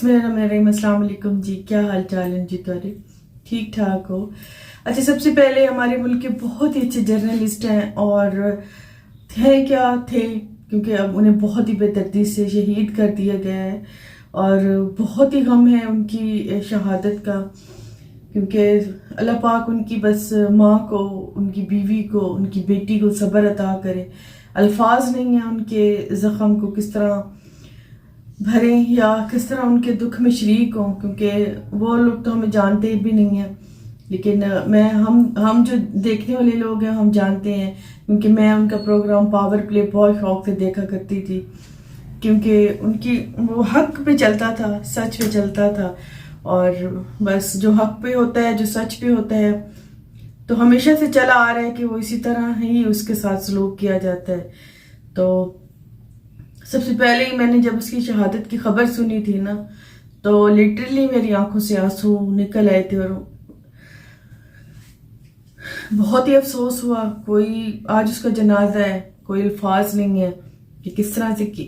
बिस्मिल्लाहिर्रहमानिर्रहीम। अस्सलाम वालेकुम जी, क्या हाल चाल है जी तुम्हारे? ठीक ठाक हो? अच्छा, सबसे पहले हमारे मुल्क के बहुत ही अच्छे जर्नलिस्ट हैं और थे क्योंकि अब उन्हें बहुत ही बेदर्दी से शहीद कर दिया गया है और बहुत ही गम है उनकी शहादत का। क्योंकि अल्लाह पाक उनकी बस माँ को, उनकी बीवी को, उनकी बेटी को सब्र अता करे। अल्फाज नहीं है उनके ज़ख्म को किस तरह भरें या किस तरह उनके दुख में शरीक हों, क्योंकि वो लोग तो हमें जानते भी नहीं हैं। लेकिन मैं हम जो देखने वाले लोग हैं हम जानते हैं, क्योंकि मैं उनका प्रोग्राम पावर प्ले बहुत शौक से देखा करती थी। क्योंकि उनकी वो हक पे चलता था, सच पे चलता था। और बस जो हक पे होता है, जो सच पे होता है, तो हमेशा से चला आ रहा है कि वो इसी तरह ही उसके साथ सलूक किया जाता है। तो सबसे पहले ही मैंने जब उसकी शहादत की खबर सुनी थी ना, तो लिटरली मेरी आंखों से आंसू निकल आए थे और बहुत ही अफसोस हुआ। कोई आज उसका जनाजा है, कोई अल्फाज नहीं है कि किस तरह से की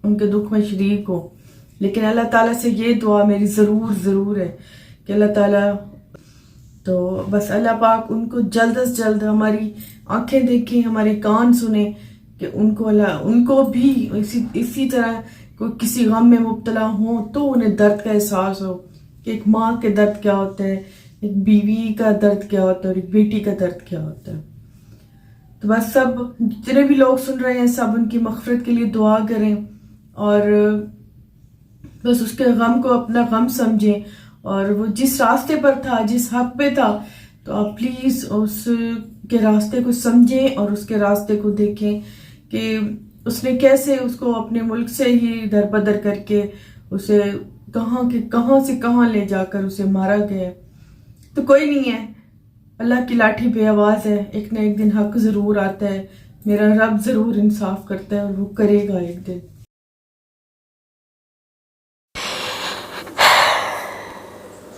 उनके दुख में शरीक हो। लेकिन अल्लाह ताला से ये दुआ मेरी ज़रूर ज़रूर है कि अल्लाह ताला, तो बस अल्लाह पाक उनको जल्द से जल्द हमारी आंखें देखें, हमारे कान सुने कि उनको भी इसी तरह कोई किसी गम में मुब्तला हो तो उन्हें दर्द का एहसास हो कि एक माँ के दर्द क्या होता है, एक बीवी का दर्द क्या होता है और एक बेटी का दर्द क्या होता है। तो बस सब जितने भी लोग सुन रहे हैं सब उनकी मग़फ़िरत के लिए दुआ करें और बस उसके गम को अपना गम समझें। और वो जिस रास्ते पर था, जिस हक पे था, तो आप प्लीज़ उसके रास्ते को समझें और उसके रास्ते को देखें कि उसने कैसे उसको अपने मुल्क से ही दरबदर करके उसे कहाँ से कहाँ ले जाकर उसे मारा गया। तो कोई नहीं है, अल्लाह की लाठी बेआवाज़ है, एक ना एक दिन हक ज़रूर आता है। मेरा रब ज़रूर इंसाफ करता है और वो करेगा एक दिन।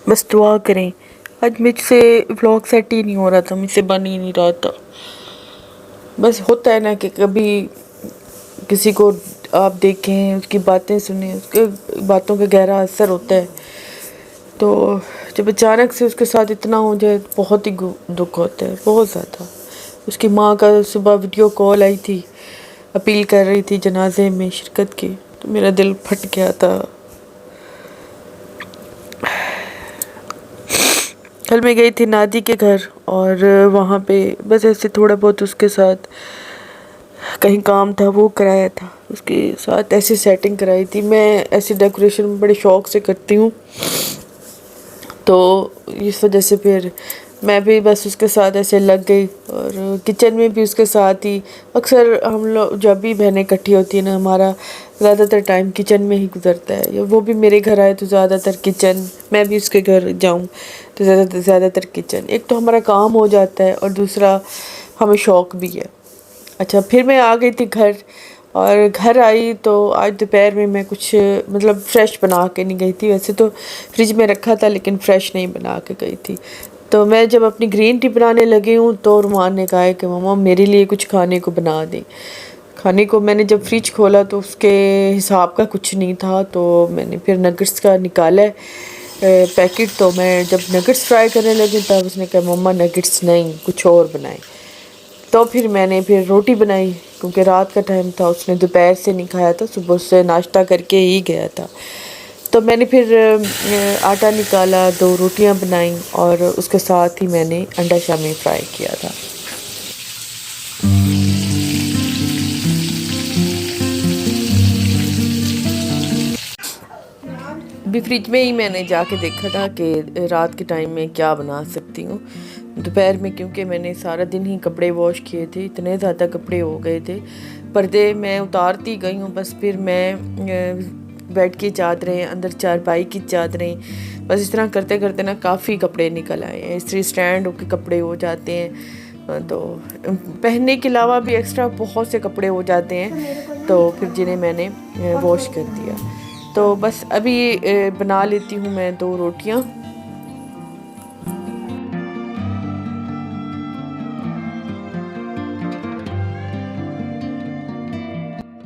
बस दुआ करें। आज मुझसे व्लॉग सेट ही नहीं हो रहा था, मुझसे बन ही नहीं रहा था। बस होता है ना कि कभी किसी को आप देखें, उसकी बातें सुने, उसके बातों का गहरा असर होता है। तो जब अचानक से उसके साथ इतना हो जाए तो बहुत ही दुख होता है, बहुत ज़्यादा। उसकी माँ का सुबह वीडियो कॉल आई थी, अपील कर रही थी जनाजे में शिरकत की, तो मेरा दिल फट गया था। कल मैं गई थी नादी के घर और वहाँ पे बस ऐसे थोड़ा बहुत उसके साथ कहीं काम था वो कराया था, उसके साथ ऐसी सेटिंग कराई थी। मैं ऐसी डेकोरेशन बड़े शौक से करती हूँ, तो इस वजह से फिर मैं भी बस उसके साथ ऐसे लग गई। और किचन में भी उसके साथ ही, अक्सर हम लोग जब भी बहनें इकट्ठी होती है ना, हमारा ज़्यादातर टाइम किचन में ही गुजरता है। या वो भी मेरे घर आए तो ज़्यादातर किचन, मैं भी उसके घर जाऊँ तो ज़्यादातर किचन। एक तो हमारा काम हो जाता है और दूसरा हमें शौक़ भी है। अच्छा, फिर मैं आ गई थी घर, और घर आई तो आज दोपहर में मैं कुछ मतलब फ़्रेश बना के नहीं गई थी। वैसे तो फ्रिज में रखा था लेकिन फ़्रेश नहीं बना के गई थी। तो मैं जब अपनी ग्रीन टी बनाने लगी हूँ तो रुमान ने कहा है कि मम्मा मेरे लिए कुछ खाने को बना दें। खाने को मैंने जब फ्रिज खोला तो उसके हिसाब का कुछ नहीं था, तो मैंने फिर नगेट्स का निकाला है पैकेट। तो मैं जब नगेट्स फ्राई करने लगी तब उसने कहा मम्मा नगेट्स नहीं, कुछ और बनाए। तो फिर मैंने फिर रोटी बनाई, क्योंकि रात का टाइम था, उसने दोपहर से नहीं खाया था, सुबह से नाश्ता करके ही गया था। तो मैंने फिर आटा निकाला, 2 रोटियां बनाई और उसके साथ ही मैंने अंडा शामी फ्राई किया था। अभी फ्रिज में ही मैंने जाके देखा था कि रात के टाइम में क्या बना सकती हूँ। दोपहर में क्योंकि मैंने सारा दिन ही कपड़े वॉश किए थे, इतने ज़्यादा कपड़े हो गए थे, पर्दे मैं उतारती गई हूँ। बस फिर मैं बेड की चादरें, अंदर चारपाई की चादरें, बस इस तरह करते करते ना काफ़ी कपड़े निकल आए हैं। इस्त्री स्टैंड के कपड़े हो जाते हैं, तो पहनने के अलावा भी एक्स्ट्रा बहुत से कपड़े हो जाते हैं, तो फिर जिन्हें मैंने वॉश कर दिया। तो बस अभी बना लेती हूँ मैं 2 रोटियाँ।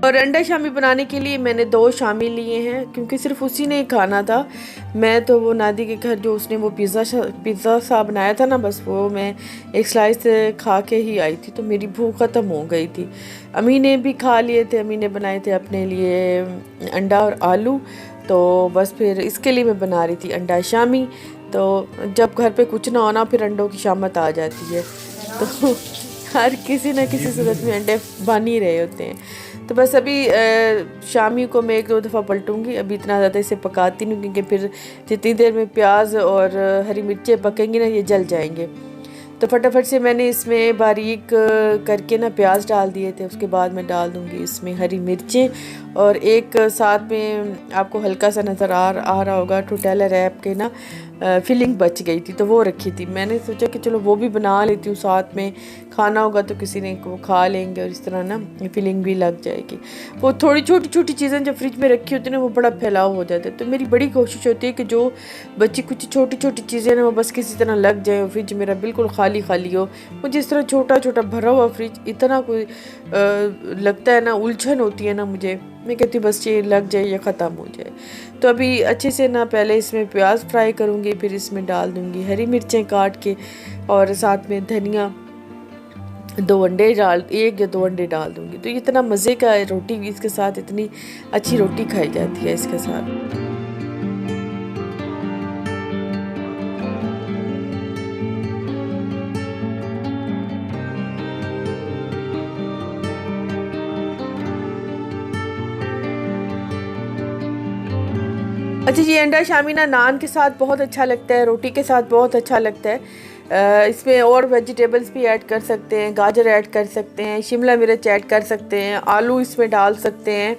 और अंडा शामी बनाने के लिए मैंने 2 शामी लिए हैं, क्योंकि सिर्फ उसी ने ही खाना था। मैं तो वो नादी के घर जो उसने वो पिज़्ज़ा सा बनाया था ना, बस वो मैं एक स्लाइस खा के ही आई थी, तो मेरी भूख ख़त्म हो गई थी। अम्मी ने भी खा लिए थे, अम्मी ने बनाए थे अपने लिए अंडा और आलू, तो बस फिर इसके लिए मैं बना रही थी अंडा शामी। तो जब घर पे कुछ ना होना, फिर अंडों की शामत आ जाती है, तो हर किसी न किसी सूरत में अंडे बन ही रहे होते हैं। तो बस अभी शामी को मैं 1-2 दफ़ा पलटूंगी, अभी इतना ज़्यादा इसे पकाती नहीं, क्योंकि फिर जितनी देर में प्याज और हरी मिर्चें पकेंगी ना, ये जल जाएंगे। तो फटाफट से मैंने इसमें बारीक करके ना प्याज डाल दिए थे, उसके बाद मैं डाल दूँगी इसमें हरी मिर्चें, और एक साथ में आपको हल्का सा नज़र आ रहा होगा टोटेला रैप के ना फिलिंग बच गई थी, तो वो रखी थी। मैंने सोचा कि चलो वो भी बना लेती हूँ, साथ में खाना होगा तो किसी ने वो खा लेंगे, और इस तरह ना फिलिंग भी लग जाएगी। वो थोड़ी छोटी छोटी चीज़ें जब फ्रिज में रखी होती है ना, वो बड़ा फैलाव हो जाता है, तो मेरी बड़ी कोशिश होती है कि जो बच्ची कुछ छोटी छोटी चीज़ें ना वो बस किसी तरह लग जाए, फ्रिज मेरा बिल्कुल खाली खाली हो। मुझे इस तरह छोटा छोटा भरा हुआ फ्रिज इतना कोई लगता है ना, उलझन होती है ना मुझे, मैं कहती हूँ बस ये लग जाए, ये ख़त्म हो जाए। तो अभी अच्छे से ना पहले इसमें प्याज फ्राई करूँगी, फिर इसमें डाल दूँगी हरी मिर्चें काट के, और साथ में धनिया, 1 या 2 अंडे डाल दूँगी। तो इतना मज़े का रोटी भी इसके साथ, इतनी अच्छी रोटी खाई जाती है इसके साथ। अच्छा, ये अंडा शामी ना नान के साथ बहुत अच्छा लगता है, रोटी के साथ बहुत अच्छा लगता है। इसमें और वेजिटेबल्स भी ऐड कर सकते हैं, गाजर ऐड कर सकते हैं, शिमला मिर्च ऐड कर सकते हैं, आलू इसमें डाल सकते हैं,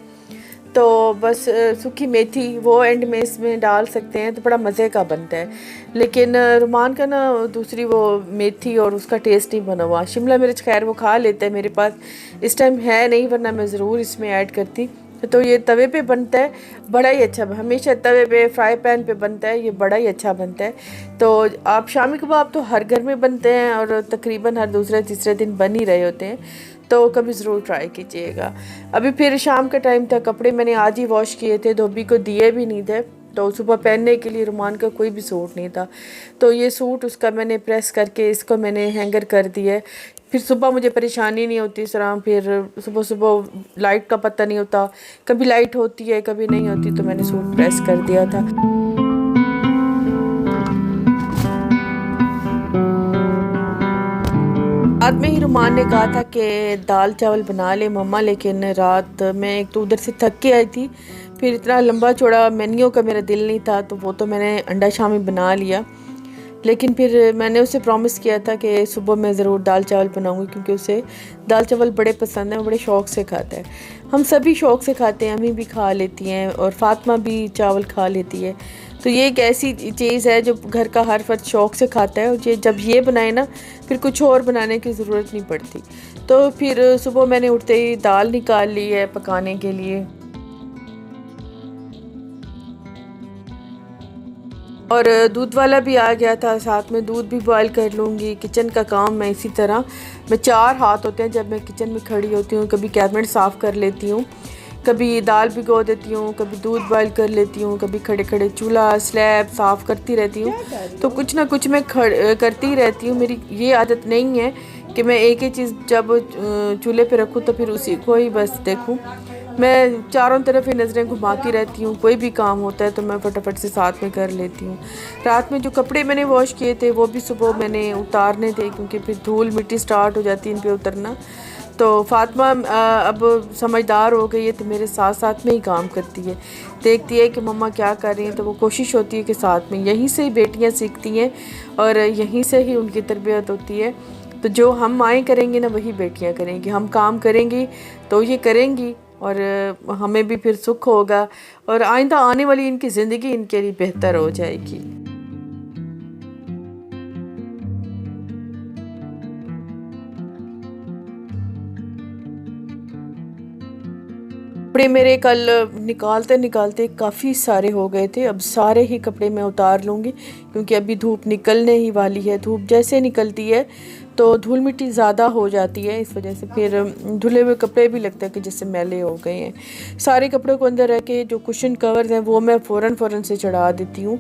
तो बस सूखी मेथी वो एंड में इसमें डाल सकते हैं, तो बड़ा मज़े का बनता है। लेकिन रुमान का ना दूसरी वो मेथी और उसका टेस्ट नहीं बना हुआ। शिमला मिर्च खैर वो खा लेते हैं, मेरे पास इस टाइम है नहीं, वरना मैं ज़रूर इसमें ऐड करती। तो ये तवे पे बनता है, बड़ा ही अच्छा, हमेशा तवे पे फ्राई पैन पे बनता है, ये बड़ा ही अच्छा बनता है। तो आप शामी कबाब तो हर घर में बनते हैं, और तकरीबन हर दूसरे तीसरे दिन बन ही रहे होते हैं, तो कभी ज़रूर ट्राई कीजिएगा। अभी फिर शाम का टाइम था, कपड़े मैंने आज ही वॉश किए थे, धोबी को दिए भी नहीं थे, तो सुबह पहनने के लिए रुमान का कोई भी सूट नहीं था, तो ये सूट उसका मैंने प्रेस करके इसको मैंने हैंगर कर दिया। फिर सुबह मुझे परेशानी नहीं होती इस तरह, फिर सुबह सुबह लाइट का पता नहीं होता, कभी लाइट होती है कभी नहीं होती, तो मैंने सूट प्रेस कर दिया था। रात में ही रुमान ने कहा था कि दाल चावल बना ले मम्मा, लेकिन रात में एक तो उधर से थक के आई थी, फिर इतना लंबा चौड़ा मेन्यू का मेरा दिल नहीं था, तो वो तो मैंने अंडा शामी बना लिया। लेकिन फिर मैंने उसे प्रॉमिस किया था कि सुबह मैं ज़रूर दाल चावल बनाऊंगी, क्योंकि उसे दाल चावल बड़े पसंद हैं, वो बड़े शौक़ से खाता है। हम सभी शौक़ से खाते हैं, अम्मी भी खा लेती हैं और फातिमा भी चावल खा लेती है। तो ये एक ऐसी चीज़ है जो घर का हर फर्द शौक़ से खाता है, और ये जब ये बनाए ना, फिर कुछ और बनाने की ज़रूरत नहीं पड़ती। तो फिर सुबह मैंने उठते ही दाल निकाल ली है पकाने के लिए, और दूध वाला भी आ गया था, साथ में दूध भी बॉयल कर लूँगी। किचन का काम मैं इसी तरह, मैं 4 हाथ होते हैं जब मैं किचन में खड़ी होती हूँ। कभी कैबिनेट साफ़ कर लेती हूँ, कभी दाल भिगो देती हूँ, कभी दूध बॉयल कर लेती हूँ, कभी खड़े खड़े चूल्हा स्लैब साफ़ करती रहती हूँ। तो कुछ ना कुछ मैं करती ही रहती हूँ। मेरी ये आदत नहीं है कि मैं एक ही चीज़ जब चूल्हे पे रखूँ तो फिर उसी को ही बस देखूँ। मैं चारों तरफ ही नज़रें घुमाती रहती हूँ, कोई भी काम होता है तो मैं फटाफट से साथ में कर लेती हूँ। रात में जो कपड़े मैंने वॉश किए थे वो भी सुबह मैंने उतारने थे, क्योंकि फिर धूल मिट्टी स्टार्ट हो जाती है इन पे उतरना। तो फातिमा अब समझदार हो गई है, तो मेरे साथ साथ में ही काम करती है, देखती है कि मम्मा क्या कर रही हैं, तो वो कोशिश होती है कि साथ में, यहीं से ही बेटियाँ सीखती हैं और यहीं से ही उनकी तरबियत होती है। तो जो हम माएँ करेंगी ना वही बेटियाँ करेंगी, हम काम करेंगी तो ये करेंगी, और हमें भी फिर सुख होगा, और आइंदा आने वाली इनकी ज़िंदगी इनके लिए बेहतर हो जाएगी। कपड़े मेरे कल निकालते निकालते काफ़ी सारे हो गए थे। अब सारे ही कपड़े मैं उतार लूँगी क्योंकि अभी धूप निकलने ही वाली है। धूप जैसे निकलती है तो धूल मिट्टी ज़्यादा हो जाती है, इस वजह से फिर धुले हुए कपड़े भी लगता है कि जैसे मैले हो गए हैं। सारे कपड़ों को अंदर रह के जो कुशन कवर्स हैं वो मैं फ़ौरन से चढ़ा देती हूँ।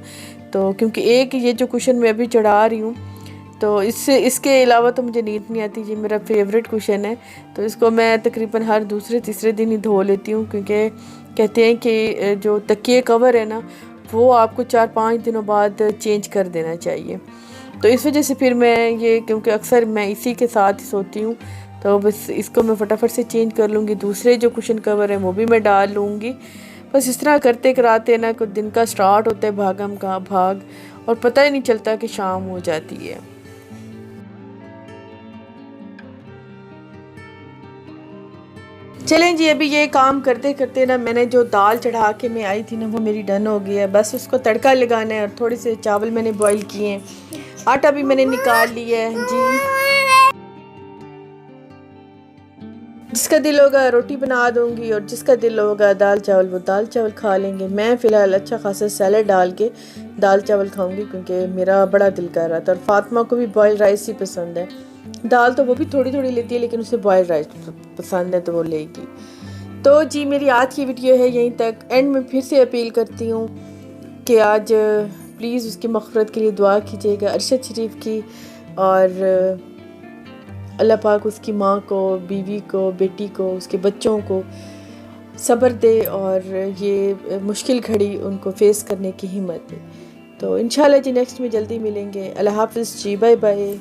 तो क्योंकि एक ये जो कुशन मैं अभी चढ़ा रही हूँ तो इसके अलावा तो मुझे नींद नहीं आती। ये मेरा फेवरेट कुशन है, तो इसको मैं तकरीबन हर दूसरे तीसरे दिन ही धो लेती हूँ क्योंकि कहते हैं कि जो तकिए कवर है ना वो आपको 4-5 दिनों बाद चेंज कर देना चाहिए। तो इस वजह से फिर मैं ये, क्योंकि अक्सर मैं इसी के साथ ही सोती हूँ, तो बस इसको मैं फटाफट से चेंज कर लूँगी। दूसरे जो कुशन कवर हैं वो भी मैं डाल लूँगी। बस इस तरह करते कराते ना कुछ दिन का स्टार्ट होता है भागम का भाग, और पता ही नहीं चलता कि शाम हो जाती है। चलें जी, अभी ये काम करते करते ना मैंने जो दाल चढ़ा के मैं आई थी ना वो मेरी डन हो गई है। बस उसको तड़का लगाना है और थोड़े से चावल मैंने बॉईल किए हैं, आटा भी मैंने निकाल लिया है जी। जिसका दिल होगा रोटी बना दूंगी और जिसका दिल होगा दाल चावल वो दाल चावल खा लेंगे। मैं फ़िलहाल अच्छा खासा सैलेड डाल के दाल चावल खाऊंगी क्योंकि मेरा बड़ा दिल कर रहा था। और फातिमा को भी बॉयल राइस ही पसंद है। दाल तो वो भी थोड़ी थोड़ी लेती है लेकिन उसे बॉयल राइस पसंद है तो वो लेगी। तो जी मेरी आज की वीडियो है यहीं तक। एंड में फिर से अपील करती हूँ कि आज प्लीज़ उसकी मग़फ़िरत के लिए दुआ कीजिएगा, अरशद शरीफ की, और अल्लाह पाक उसकी माँ को, बीवी को, बेटी को, उसके बच्चों को सब्र दे और ये मुश्किल घड़ी उनको फेस करने की हिम्मत दे। तो इंशाल्लाह जी नेक्स्ट में जल्दी मिलेंगे। अल्लाह हाफ़िज़ जी, बाय बाय।